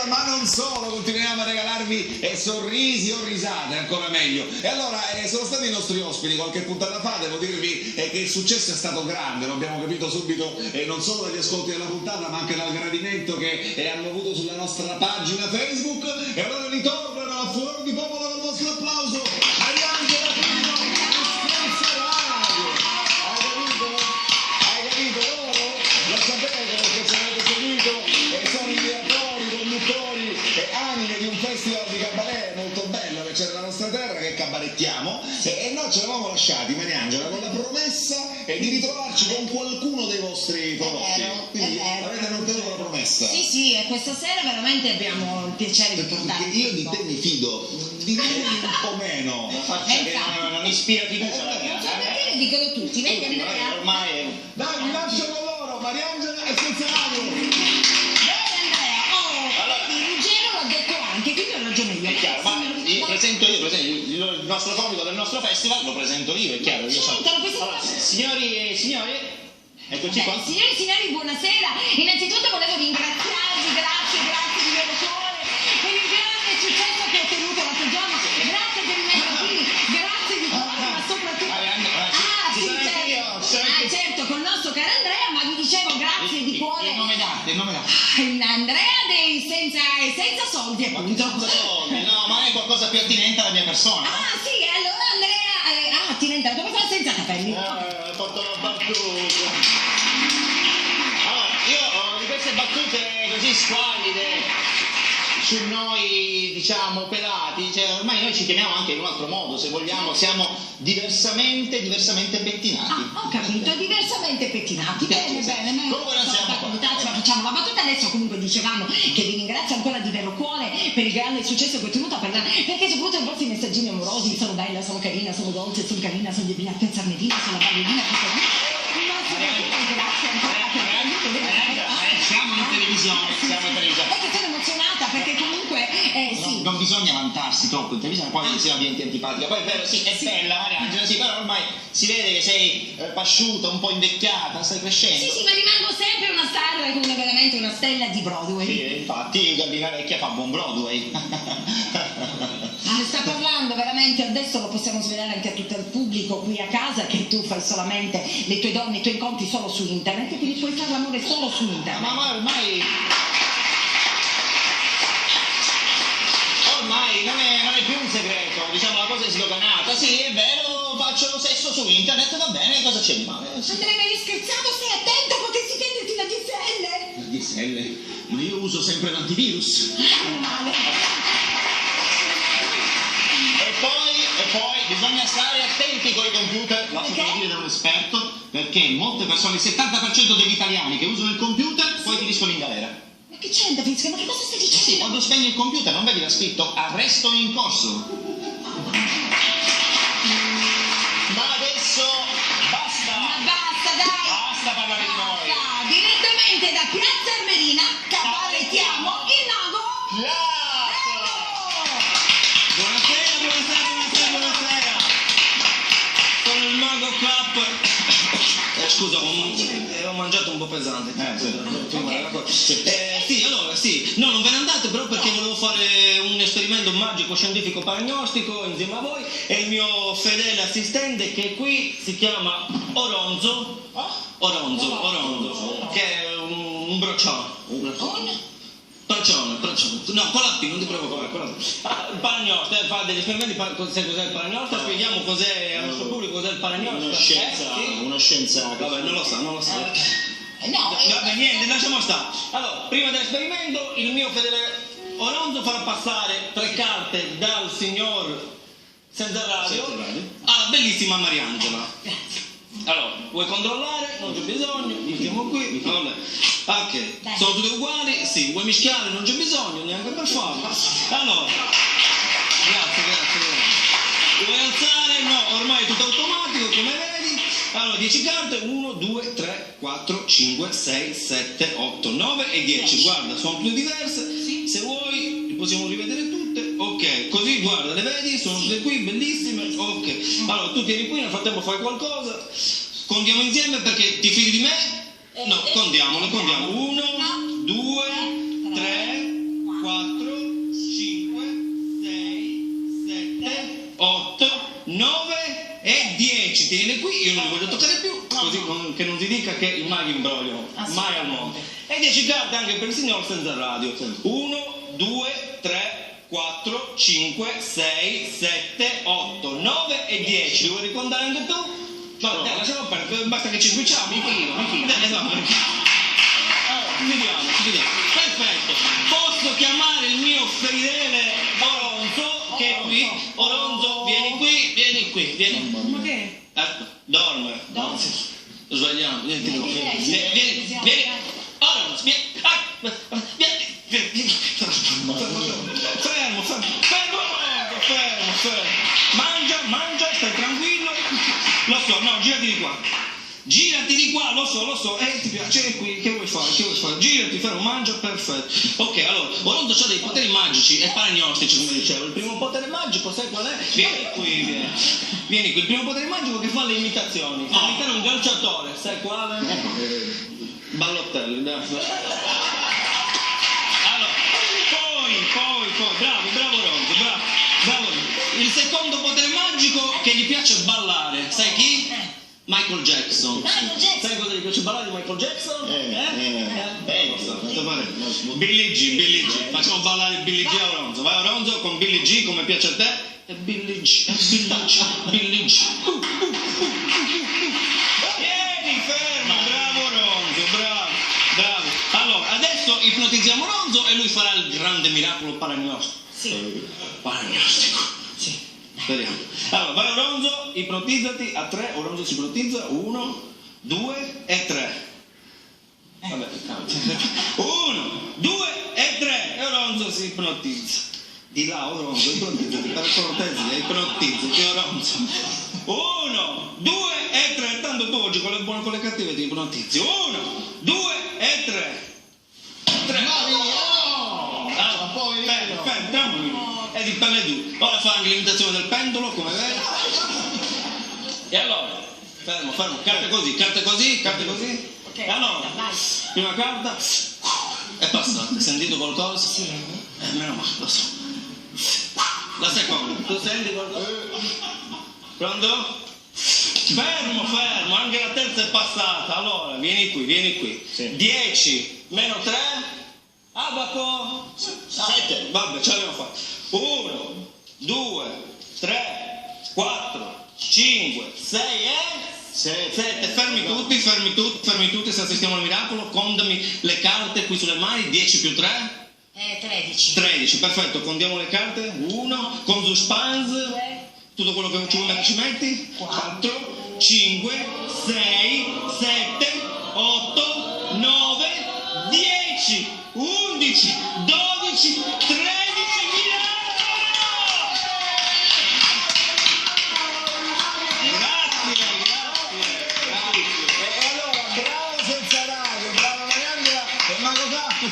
allora, ma non solo, continuiamo a regalarvi sorrisi o risate, ancora meglio. E allora, sono stati i nostri ospiti qualche puntata fa, devo dirvi che il successo è stato grande, lo abbiamo capito subito, non solo dagli ascolti della puntata, ma anche dal gradimento che hanno avuto sulla nostra pagina Facebook. E allora ritornano a furor di popolo con il vostro applauso Mariangela Pino e Senza Radio. Hai capito loro? Lo sapete perché ci avete seguito, sono i direttori, conduttori e anime di un festival di cabaret molto bello che c'è nella nostra terra, che cabarettiamo, e noi ci eravamo lasciati, Mariangela, con la promessa di ritrovarci con qualcuno dei vostri prodotti. Quindi avete mantenuto la promessa. Sì, e questa sera veramente abbiamo il piacere di portarvi. Perché io di te mi fido, di me un po' meno. Non ispira fiducia la mia. Dicono tutti, vedi Andrea? Ormai Dai, vi lascio con loro, Mariangela e Senza Radio. Bene Andrea, Ruggero l'ha detto anche, quindi ho ragione io. è chiaro, ma presento io, il nostro comico del nostro festival lo presento io, è chiaro. Io so. Allora, signori e signore, eccoci qua. Signori e signori, buonasera. Innanzitutto volevo ringraziarvi, grazie di vero cuore, per il grande successo che ho ottenuto l'altro giorno. Grazie per i miei figli, grazie di cuore, ma soprattutto... certo, col nostro caro Andrea, ma vi dicevo grazie di cuore. Il nome d'arte. Andrea dei senza soldi, appunto. Senza soldi, no, ma è qualcosa più attinente alla mia persona. Ah, sì, allora Andrea, attinente alla tua persona senza capelli. Porto la battuta. Allora, io ho di queste battute così squallide su noi, diciamo, pelati, cioè ormai noi ci chiamiamo anche in un altro modo, se vogliamo, siamo diversamente pettinati. Ho capito, diversamente pettinati. Bene, Comunque non siamo facciamo la battuta. Adesso comunque dicevamo che vi ringrazio ancora di vero cuore per il grande successo che ho ottenuto, perché soprattutto i vostri messaggini amorosi: sono bella, sono carina, sono dolce, sono carina, sono divina, pezzarnellina, sono ballerina, grazie ancora per siamo in televisione. È che sono emozionata perché comunque sì. Non bisogna vantarsi troppo in televisione, poi si ambienti antipatica. Poi è vero, sì, è bella Mariangela, sì, però ormai si vede che sei pasciuta, un po' invecchiata, stai crescendo. Sì, ma rimango sempre una star, come veramente una stella di Broadway. Sì, infatti Gallina Vecchia fa buon Broadway. Sta parlando veramente, adesso lo possiamo svelare anche a tutto il pubblico qui a casa, che tu fai solamente le tue donne, i tuoi incontri solo su internet, e quindi puoi fare l'amore solo su internet. Ma ormai non è più un segreto, diciamo, la cosa è sdoganata. Sì, è vero, faccio sesso su internet, va bene, cosa c'è di male? Andrea, mi hai scherzato, stai attento, potresti prenderti la DSL. La DSL? Ma io uso sempre l'antivirus. E poi bisogna stare attenti con i computer, lascio dire da un esperto, perché molte persone, il 70% degli italiani che usano il computer poi finiscono in galera. Ma che c'entra, Fischio? Ma che cosa stai dicendo? Sì, quando spegni il computer non vedi la scritto arresto in corso. Ma adesso basta! Ma basta, dai! Basta parlare di noi! Direttamente da Piazza Armerina cabarettiamo il mago! Sono il mago Clap. Scusa, ho mangiato un po' pesante. Sì, no, non ve ne andate però perché volevo fare un esperimento magico scientifico paragnostico insieme a voi, e il mio fedele assistente che qui si chiama Oronzo, che è un broccione. Braccione. No, con la P, non ti provocare. Il paragnosta, fa degli esperimenti, sai cos'è il paragnosta? Spieghiamo cos'è al nostro pubblico, cos'è il paragnosta. Una scienza. Vabbè, non lo sa. Vabbè, niente, lasciamo stare. Allora, prima dell'esperimento, il mio fedele Oronzo farà passare 3 carte dal signor Senza Radio alla bellissima Mariangela. Allora, vuoi controllare? Non c'è bisogno, mettiamo qui. Vabbè. Ok, sono tutte uguali? Sì, vuoi mischiare? Non c'è bisogno, neanche per farlo. Allora, grazie. Vuoi alzare? No, ormai è tutto automatico, come vedi. Allora, 10 carte, 1, 2, 3, 4, 5, 6, 7, 8, 9 e 10. Guarda, sono più diverse. Se vuoi, le possiamo rivedere tutte. Ok, così, guarda, le vedi? Sono tutte qui, bellissime. Ok, allora tu tieni qui, nel frattempo fai qualcosa. Contiamo insieme perché ti fidi di me? No, contiamole. 1, 2, 3, 4. che non si dica che i maghi imbrogliano, mai al mondo. E 10 carte anche per il signor senza radio. 1, 2, 3, 4, 5, 6, 7, 8, 9 e 10. Li vuoi ricontare anche tu? No, dai, lasciamo perdere, basta che ci switchiamo. Mi fido. Esatto. Ci vediamo. Perfetto. Posso chiamare il mio fedele Oronzo, che è qui. Oronzo, vieni qui. Ma che? Dorme. Sbagliamo. Vieni. Oronzo, vieni. Fermo. Mangia, stai tranquillo. Lo so, no, girati di qua, lo so, ti piace, qui, che vuoi fare? Girati, fermo, mangia, perfetto. Ok, allora, Oronzo ha dei poteri magici e paragnostici, come dicevo. Il primo potere magico, sai qual è? Vieni qui, il primo potere magico che fa le imitazioni. Fa imitare un calciatore, sai quale? Ballottelli, dai. Allora, poi, bravo Oronzo, bravo. Il secondo potere magico che gli piace ballare, sai chi? Michael Jackson. Sai cosa gli piace ballare di Michael Jackson? Billie G. Facciamo ballare Billie G a Oronzo. Vai Oronzo con Billie G come piace a te. E Billie G. Billie G. Vieni, fermo, bravo Oronzo, bravo. Allora, adesso ipnotizziamo Oronzo e lui farà il grande miracolo paragnostico. Sì. Paragnostico. Sì. Speriamo. Allora, vai Oronzo, ipnotizzati a 3, Oronzo si ipnotizza, 1, 2 e 3. Vabbè, 1, 2 e 3 e Oronzo si ipnotizza. Di là Oronzo, ipnotizzati, per cortesia, ipnotizzati Oronzo. 1, 2 e 3, tanto tu oggi con le buone e con le cattive ti ipnotizzi. 1, 2 e 3. 3. Fermo. E di pelle giù. Ora fa anche l'imitazione del pendolo, come vedi. E allora, fermo, carte così. Ok, Allora, vai. prima carta è passata. Hai sentito qualcosa? Sì. Meno male, lo so. La seconda, tu senti qualcosa? Pronto? Fermo, anche la terza è passata. Allora, vieni qui. Sì. 10 meno 3. Abaco 7. Vabbè, ce l'abbiamo fatta. 1, 2, 3, 4, 5, 6 e 7. Fermi tutti se assistiamo al miracolo. Contami le carte qui sulle mani. 10 più 3. 13, perfetto, contiamo le carte. 1, con suspense, tutto quello che ci metti. 4, 5, 6, 7, 8, 9, 10, 11, 12, 13.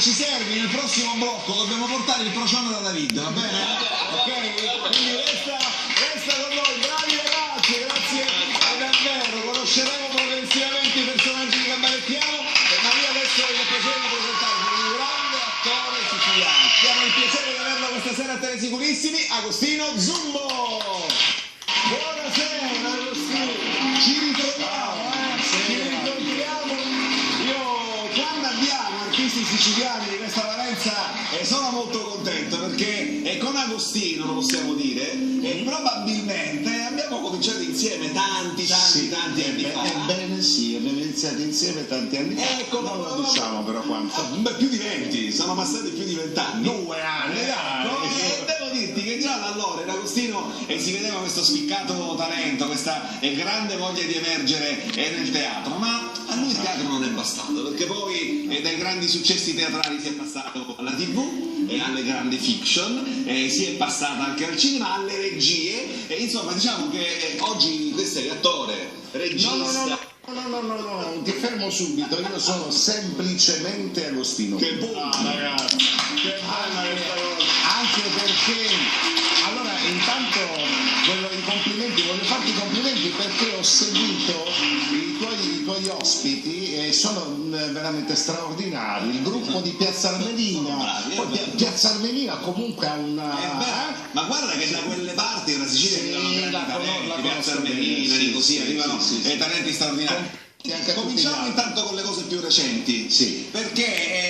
Ci servi nel prossimo blocco, dobbiamo portare il procione da David, va bene? Ok? Quindi resta con noi, bravi ragazzi, grazie davvero, conosceremo progressivamente i personaggi di Cabarettiano e Maria adesso è il piacere di presentarvi un grande attore siciliano. Abbiamo il piacere di averlo questa sera a Telesicurissimi, Agostino Zumbo. Buonasera Agostino, ci ritroviamo. Quando abbiamo artisti siciliani di questa valenza sono molto contento perché con Agostino, lo possiamo dire, probabilmente abbiamo cominciato insieme tanti anni fa. Ebbene sì, abbiamo iniziato insieme tanti anni fa. Ecco, non lo diciamo però quanto. Più di 20, sono passati più di 20 anni. 2 anni. E devo dirti che già da allora in Agostino si vedeva questo spiccato talento, questa grande voglia di emergere nel teatro, ma a lui il teatro non è bastato, perché poi dai grandi successi teatrali si è passato alla TV e alle grandi fiction, si è passata anche al cinema, alle regie, e insomma diciamo che oggi questo è attore, regista. No, ti fermo subito, io sono semplicemente Agostino. Che buono, ragazzi, che bella questa cosa. Anche perché, allora intanto voglio farti i complimenti perché ho seguito i tuoi ospiti e sono veramente straordinari. Il gruppo di Piazza Armelina, Piazza Armelina comunque ha una... ma guarda che da quelle parti della Sicilia arrivano grandi talenti, Piazza Armelina, così arrivano talenti straordinari. Anche a tutti gli Cominciamo altri. intanto con le cose più recenti, Sì. perché